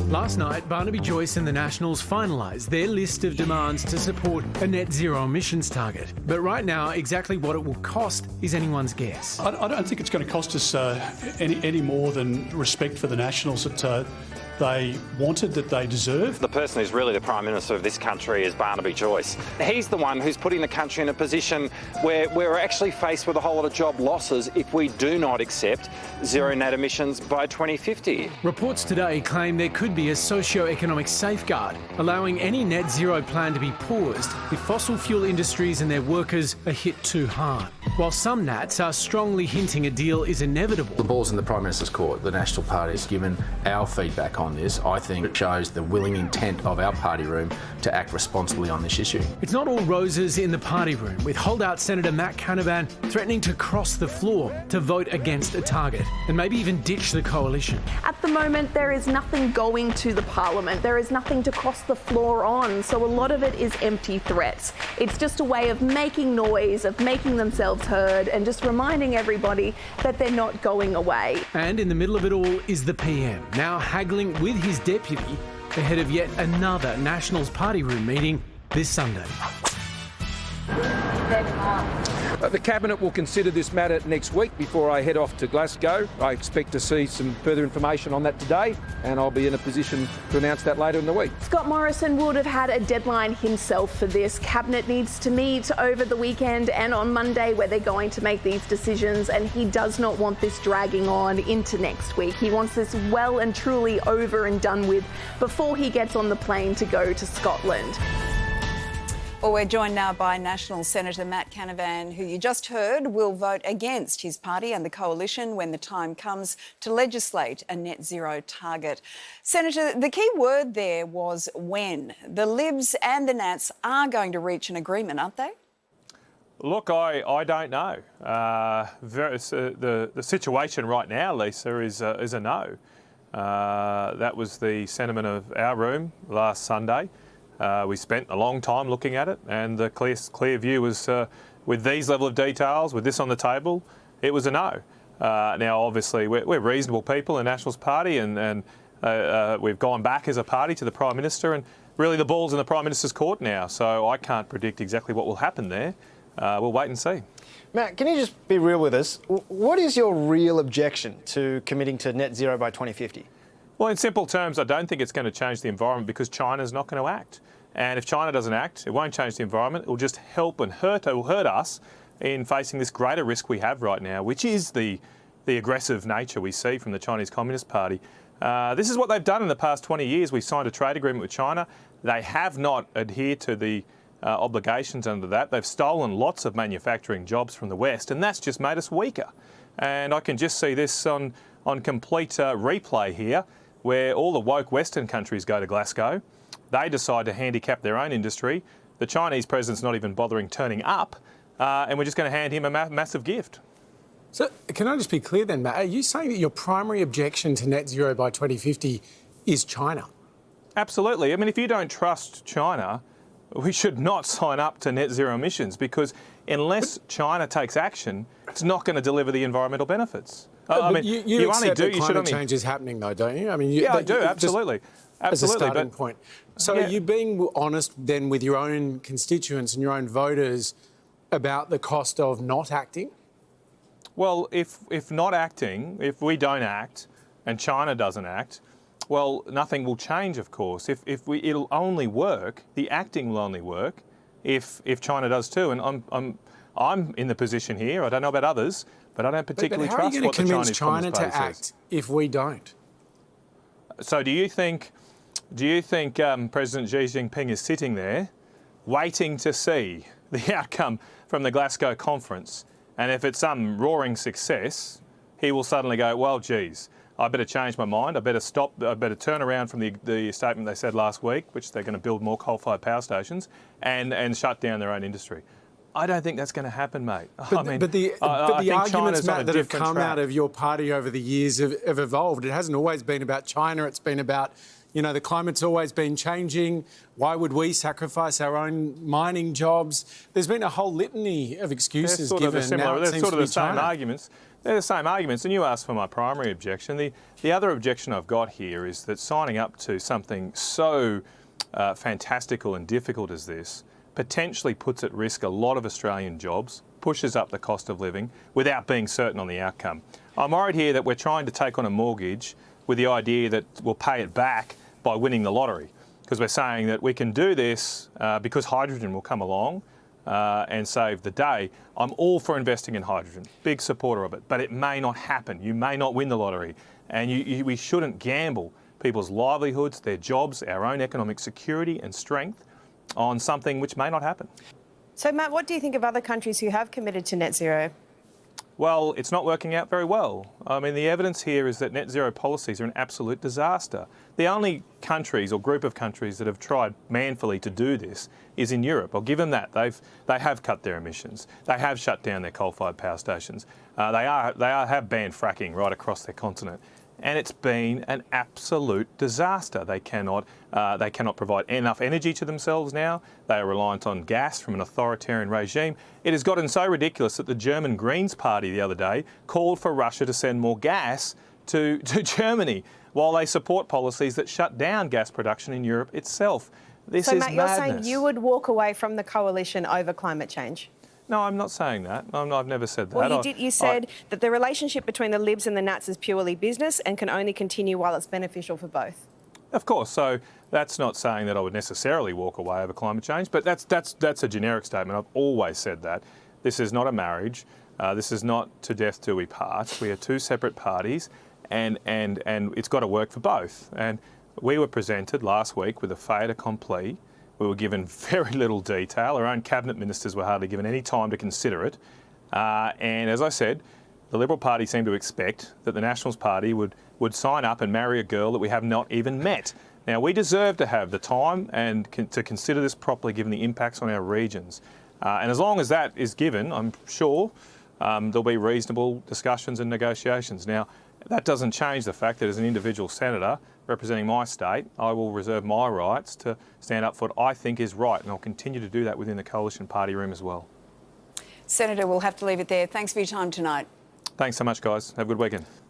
Last night, Barnaby Joyce and the Nationals finalised their list of demands to support a net zero emissions target. But right now, exactly what it will cost is anyone's guess. I don't think it's going to cost us any more than respect for the Nationals that they wanted, that they deserve. The person who's really the Prime Minister of this country is Barnaby Joyce. He's the one who's putting the country in a position where we're actually faced with a whole lot of job losses if we do not accept zero net emissions by 2050. Reports today claim there could be a socio-economic safeguard, allowing any net zero plan to be paused if fossil fuel industries and their workers are hit too hard. While some Nats are strongly hinting a deal is inevitable. The ball's in the Prime Minister's court. The National Party's given our feedback on this. I think it shows the willing intent of our party room to act responsibly on this issue. It's not all roses in the party room, with holdout Senator Matt Canavan threatening to cross the floor to vote against a target and maybe even ditch the coalition. At the moment, there is nothing going to the Parliament. There is nothing to cross the floor on, so a lot of it is empty threats. It's just a way of making noise, of making themselves heard, and just reminding everybody that they're not going away. And in the middle of it all is the PM, now haggling with his deputy ahead of yet another Nationals party room meeting this Sunday. The Cabinet will consider this matter next week before I head off to Glasgow. I expect to see some further information on that today, and I'll be in a position to announce that later in the week. Scott Morrison would have had a deadline himself for this. Cabinet needs to meet over the weekend and on Monday where they're going to make these decisions, and he does not want this dragging on into next week. He wants this well and truly over and done with before he gets on the plane to go to Scotland. Well, we're joined now by National Senator Matt Canavan, who you just heard will vote against his party and the coalition when the time comes to legislate a net zero target. Senator, the key word there was when. The Libs and the Nats are going to reach an agreement, aren't they? Look, I don't know. The situation right now, Lisa, is a no. That was the sentiment of our room last Sunday. We spent a long time looking at it, and the clear view was, with these level of details, with this on the table, it was a no. Now, obviously, we're reasonable people in the Nationals Party, and we've gone back as a party to the Prime Minister, and really the ball's in the Prime Minister's court now, so I can't predict exactly what will happen there. We'll wait and see. Matt, can you just be real with us? What is your real objection to committing to net zero by 2050? Well, in simple terms, I don't think it's going to change the environment because China's not going to act. And if China doesn't act, it won't change the environment. It will just help and hurt. It will hurt us in facing this greater risk we have right now, which is the aggressive nature we see from the Chinese Communist Party. This is what they've done in the past 20 years. We signed a trade agreement with China. They have not adhered to the obligations under that. They've stolen lots of manufacturing jobs from the West, and that's just made us weaker. And I can just see this on complete replay here, where all the woke Western countries go to Glasgow. They decide to handicap their own industry. The Chinese president's not even bothering turning up, and we're just going to hand him a massive gift. So can I just be clear then, Matt? Are you saying that your primary objection to net zero by 2050 is China? Absolutely. I mean, if you don't trust China, we should not sign up to net zero emissions, because unless China takes action, it's not going to deliver the environmental benefits. I mean, you only do. Climate change is happening, though, don't you? I mean, I do. Absolutely, as a starting point. So, are you being honest then with your own constituents and your own voters about the cost of not acting? Well, if not acting, if we don't act, and China doesn't act, well, nothing will change. Of course, it'll only work. The acting will only work if China does too. And I'm in the position here. I don't know about others, but I don't particularly trust what the Chinese Communist Party says. How are you going to convince China to act if we don't? So do you think President Xi Jinping is sitting there waiting to see the outcome from the Glasgow conference, and if it's some roaring success, he will suddenly go, well, geez, I better change my mind, I better stop, I better turn around from the statement they said last week, which they're going to build more coal-fired power stations, and shut down their own industry. I don't think that's going to happen, mate. But the arguments, Matt, that have come out of your party over the years have evolved. It hasn't always been about China. It's been about, you know, the climate's always been changing. Why would we sacrifice our own mining jobs? There's been a whole litany of excuses given. They're sort of the same arguments. They're the same arguments, and you asked for my primary objection. The other objection I've got here is that signing up to something so fantastical and difficult as this potentially puts at risk a lot of Australian jobs, pushes up the cost of living without being certain on the outcome. I'm worried here that we're trying to take on a mortgage with the idea that we'll pay it back by winning the lottery, because we're saying that we can do this because hydrogen will come along and save the day. I'm all for investing in hydrogen, big supporter of it, but it may not happen. You may not win the lottery, and we shouldn't gamble people's livelihoods, their jobs, our own economic security and strength on something which may not happen. So, Matt, what do you think of other countries who have committed to net zero? Well, it's not working out very well. I mean, the evidence here is that net zero policies are an absolute disaster. The only countries or group of countries that have tried manfully to do this is in Europe. I'll give them that. They have cut their emissions. They have shut down their coal-fired power stations. They have banned fracking right across their continent. And it's been an absolute disaster. They cannot provide enough energy to themselves now. They are reliant on gas from an authoritarian regime. It has gotten so ridiculous that the German Greens Party the other day called for Russia to send more gas to Germany, while they support policies that shut down gas production in Europe itself. This is Matt, you're madness. saying you would walk away from the coalition over climate change? No, I'm not saying that. I've never said that. Well, you said that the relationship between the Libs and the Nats is purely business and can only continue while it's beneficial for both. Of course. So that's not saying that I would necessarily walk away over climate change, but that's a generic statement. I've always said that. This is not a marriage. This is not to death do we part. We are two separate parties, and it's got to work for both. And we were presented last week with a fait accompli. We were given very little detail. Our own cabinet ministers were hardly given any time to consider it. And as I said, the Liberal Party seemed to expect that the Nationals Party would sign up and marry a girl that we have not even met. Now, we deserve to have the time and to consider this properly given the impacts on our regions. And as long as that is given, I'm sure there'll be reasonable discussions and negotiations. Now, that doesn't change the fact that as an individual senator representing my state, I will reserve my rights to stand up for what I think is right, and I'll continue to do that within the coalition party room as well. Senator, we'll have to leave it there. Thanks for your time tonight. Thanks so much, guys. Have a good weekend.